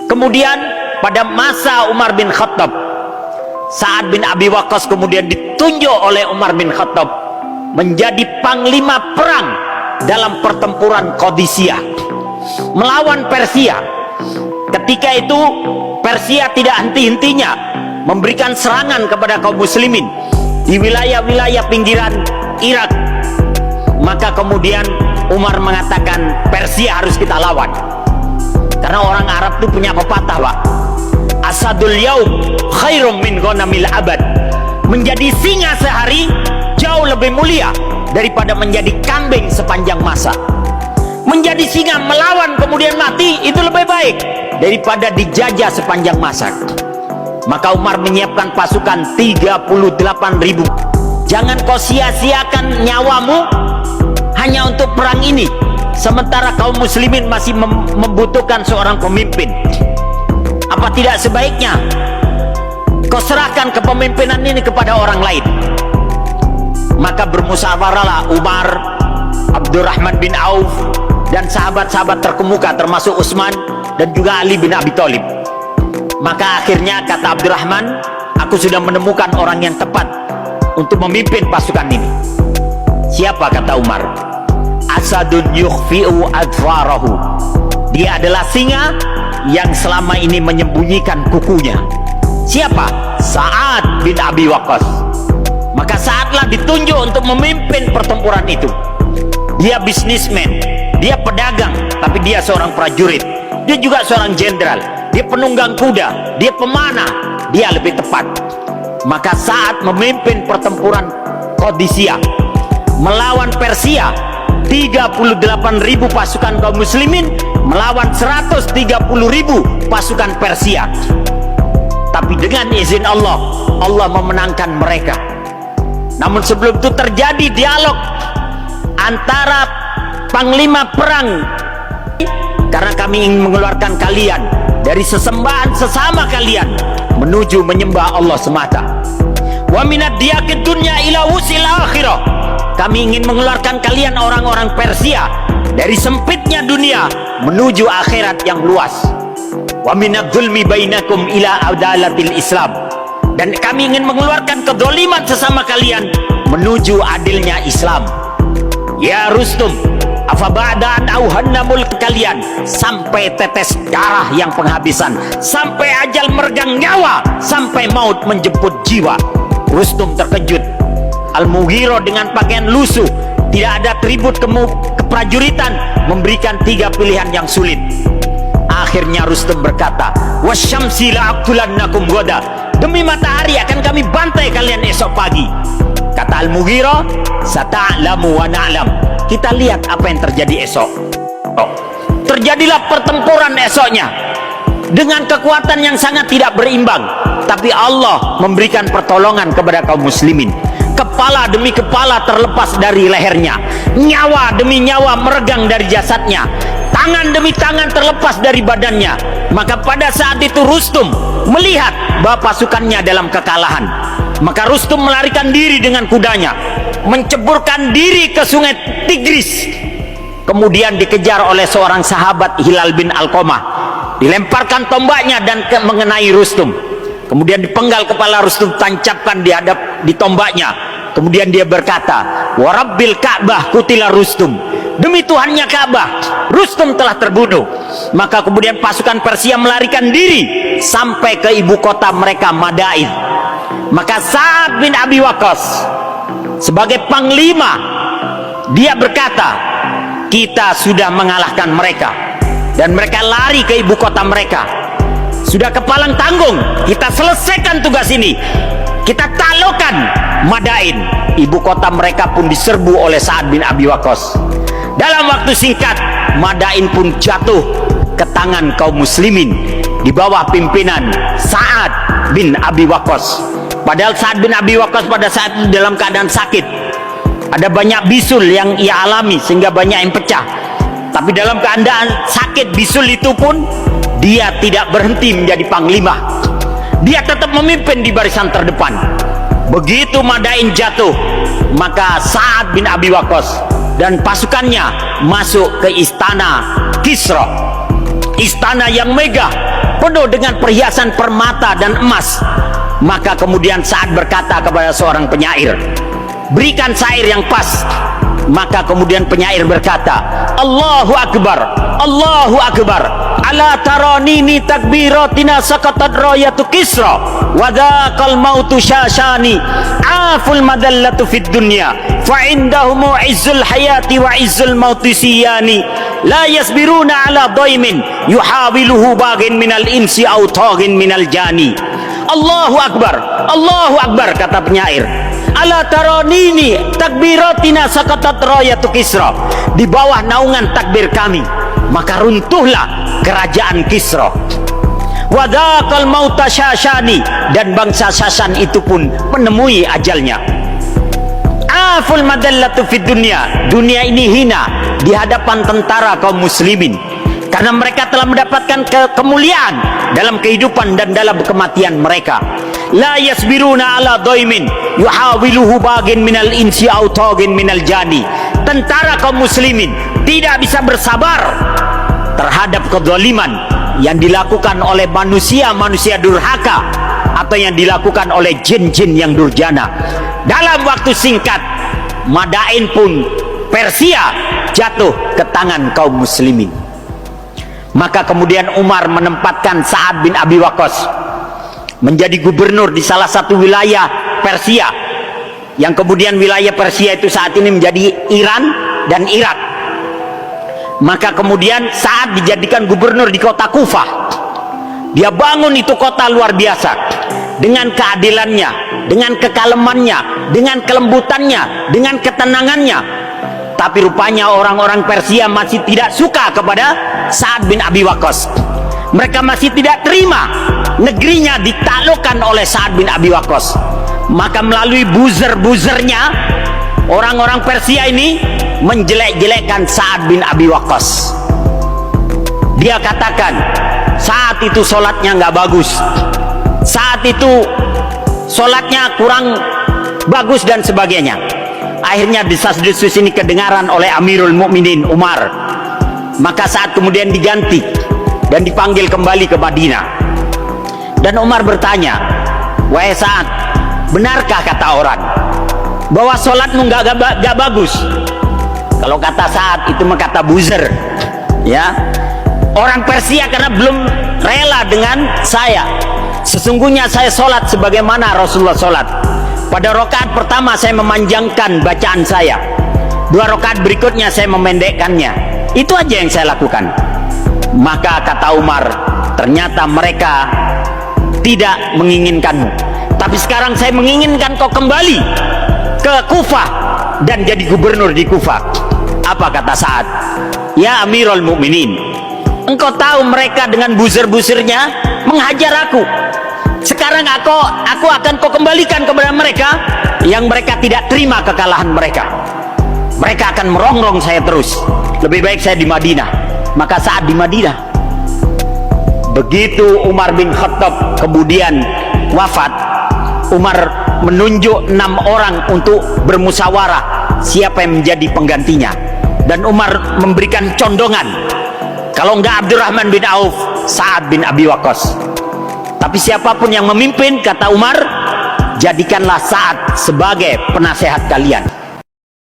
Kemudian pada masa Umar bin Khattab, Sa'ad bin Abi Waqqas kemudian ditunjuk oleh Umar bin Khattab menjadi panglima perang dalam pertempuran Qadisiyah melawan Persia. Ketika itu Persia tidak henti-hentinya memberikan serangan kepada kaum muslimin di wilayah-wilayah pinggiran Irak. Maka kemudian Umar mengatakan Persia harus kita lawan, karena orang Arab itu punya pepatah, Pak, asadul yaum khairum min ghanamil abad. Menjadi singa sehari jauh lebih mulia daripada menjadi kambing sepanjang masa. Menjadi singa melawan kemudian mati itu lebih baik daripada dijajah sepanjang masa. Maka Umar menyiapkan pasukan 38.000. Jangan kau sia-siakan nyawamu hanya untuk perang ini, sementara kaum muslimin masih membutuhkan seorang pemimpin. Apa tidak sebaiknya kau serahkan kepemimpinan ini kepada orang lain? Maka bermusyawarahlah Umar, Abdurrahman bin Auf, dan sahabat-sahabat terkemuka termasuk Utsman dan juga Ali bin Abi Thalib. Maka akhirnya kata Abdurrahman, aku sudah menemukan orang yang tepat untuk memimpin pasukan ini. Siapa? Kata Umar. Asadun yukhfi'u adfarahu. Dia adalah singa yang selama ini menyembunyikan kukunya. Siapa? Sa'ad bin Abi Waqqas. Maka Sa'adlah ditunjuk untuk memimpin pertempuran itu. Dia bisnismen, dia pedagang, tapi dia seorang prajurit. Dia juga seorang jenderal, dia penunggang kuda, dia pemanah, dia lebih tepat. Maka Sa'ad memimpin pertempuran Qadisiyah melawan Persia. 38.000 pasukan kaum muslimin melawan 130.000 pasukan Persia. Tapi dengan izin Allah, Allah memenangkan mereka. Namun sebelum itu terjadi dialog antara panglima perang, karena kami ingin mengeluarkan kalian dari sesembahan sesama kalian menuju menyembah Allah semata. Wa minad diyaqid dunya ila wusil akhirah. Kami ingin mengeluarkan kalian orang-orang Persia dari sempitnya dunia menuju akhirat yang luas. Wa minadz zulmi bainakum ila adalatil Islam. Dan kami ingin mengeluarkan kedzaliman sesama kalian menuju adilnya Islam. Ya Rustum, afa ba'da an auhanna mulk kalian, sampai tetes darah yang penghabisan, sampai ajal meregang nyawa, sampai maut menjemput jiwa. Rustum terkejut. Al-Mughirah dengan pakaian lusuh, tidak ada atribut keprajuritan, memberikan 3 pilihan yang sulit. Akhirnya Rustum berkata, wasyamsi la'aqtulannakum ghadan. Demi matahari akan kami bantai kalian esok pagi. Kata Al-Mughirah, sata'lamu wa na'lam. Kita lihat apa yang terjadi esok. Terjadilah pertempuran esoknya dengan kekuatan yang sangat tidak berimbang, tapi Allah memberikan pertolongan kepada kaum muslimin. Kepala demi kepala terlepas dari lehernya, nyawa demi nyawa meregang dari jasadnya, tangan demi tangan terlepas dari badannya. Maka pada saat itu Rustum melihat bahwa pasukannya dalam kekalahan. Maka Rustum melarikan diri dengan kudanya, menceburkan diri ke sungai Tigris. Kemudian dikejar oleh seorang sahabat, Hilal bin Alqamah. Dilemparkan tombaknya dan mengenai Rustum. Kemudian dipenggal kepala Rustum, tancapkan di tombaknya. Kemudian dia berkata, wa rabbil Ka'bah kutila Rustum. Demi Tuhannya Ka'bah, Rustum telah terbunuh. Maka kemudian pasukan Persia melarikan diri sampai ke ibu kota mereka, Madain. Maka Sa'ad bin Abi Waqqas sebagai panglima, dia berkata, kita sudah mengalahkan mereka dan mereka lari ke ibu kota mereka. Sudah kepalang tanggung, kita selesaikan tugas ini, kita taklukkan Madain. Ibu kota mereka pun diserbu oleh Sa'ad bin Abi Waqqas. Dalam waktu singkat, Madain pun jatuh ke tangan kaum muslimin di bawah pimpinan Sa'ad bin Abi Waqqas. Padahal Sa'ad bin Abi Waqqas pada saat itu dalam keadaan sakit. Ada banyak bisul yang ia alami sehingga banyak yang pecah. Tapi dalam keadaan sakit bisul itu pun dia tidak berhenti menjadi panglima. Dia tetap memimpin di barisan terdepan. Begitu Madain jatuh, maka Sa'ad bin Abi Waqqas dan pasukannya masuk ke istana Kisra, istana yang megah penuh dengan perhiasan permata dan emas. Maka kemudian Sa'ad berkata kepada seorang penyair, berikan syair yang pas. Maka kemudian penyair berkata, Allahu Akbar, Allahu Akbar, ala taranini takbiratina sakatat rayatu Kisra wa dhaqal mautu syashani aful madallatu fid dunya fa indahumu izzul hayati wa izzul mauti siyani la yasbiruna ala daimin yuhawiluhu bagin minal insi au tagin minal jani. Allahu Akbar, Allahu Akbar, kata penyair. Ala taranini takbiratina sakatat rayatu Kisra, di bawah naungan takbir kami maka runtuhlah kerajaan Kisra. Wadaqal mauta syashani, dan bangsa Sasan itu pun menemui ajalnya. Aful madallatu fid dunya, dunia ini hina di hadapan tentara kaum muslimin karena mereka telah mendapatkan kemuliaan dalam kehidupan dan dalam kematian mereka. La yasbiruna ala daimin yuhawiluhu bagin minal insi au tagin minal jani. Tentara kaum muslimin tidak bisa bersabar terhadap kezaliman yang dilakukan oleh manusia-manusia durhaka atau yang dilakukan oleh jin-jin yang durjana. Dalam waktu singkat Madain pun, Persia, jatuh ke tangan kaum muslimin. Maka kemudian Umar menempatkan Sa'ad bin Abi Waqqas menjadi gubernur di salah satu wilayah Persia, yang kemudian wilayah Persia itu saat ini menjadi Iran dan Irak. Maka kemudian Sa'ad dijadikan gubernur di kota Kufah. Dia bangun itu kota luar biasa dengan keadilannya, dengan kekalemannya, dengan kelembutannya, dengan ketenangannya. Tapi rupanya orang-orang Persia masih tidak suka kepada Sa'ad bin Abi Waqqas. Mereka masih tidak terima negerinya ditaklukkan oleh Sa'ad bin Abi Waqqas. Maka melalui buzzer-buzzernya, orang-orang Persia ini menjelek-jelekkan Sa'ad bin Abi Waqqas. Dia katakan saat itu sholatnya nggak bagus, saat itu sholatnya kurang bagus dan sebagainya. Akhirnya desas-desus ini kedengaran oleh Amirul Mukminin Umar. Maka Sa'ad kemudian diganti dan dipanggil kembali ke Madinah. Dan Umar bertanya, wahai Sa'ad, benarkah kata orang bahwa sholatmu gak bagus? Kalau kata Sa'ad itu mah kata buzzer, ya. Orang Persia karena belum rela dengan saya. Sesungguhnya saya sholat sebagaimana Rasulullah sholat. Pada rakaat pertama saya memanjangkan bacaan saya, 2 rakaat berikutnya saya memendekkannya. Itu aja yang saya lakukan. Maka kata Umar, ternyata mereka tidak menginginkanmu, tapi sekarang saya menginginkan kau kembali ke Kufah dan jadi gubernur di Kufah. Apa kata Sa'ad? Ya Amirul Mukminin, engkau tahu mereka dengan buzzer-buzzernya menghajar aku. Sekarang aku akan kau kembalikan kepada mereka yang mereka tidak terima kekalahan mereka. Mereka akan merongrong saya terus. Lebih baik saya di Madinah. Maka Sa'ad di Madinah. Begitu Umar bin Khattab kemudian wafat, Umar menunjuk 6 orang untuk bermusyawarah siapa yang menjadi penggantinya. Dan Umar memberikan condongan, kalau enggak Abdurrahman bin Auf, Sa'ad bin Abi Waqqas. Tapi siapapun yang memimpin, kata Umar, jadikanlah Sa'ad sebagai penasehat kalian.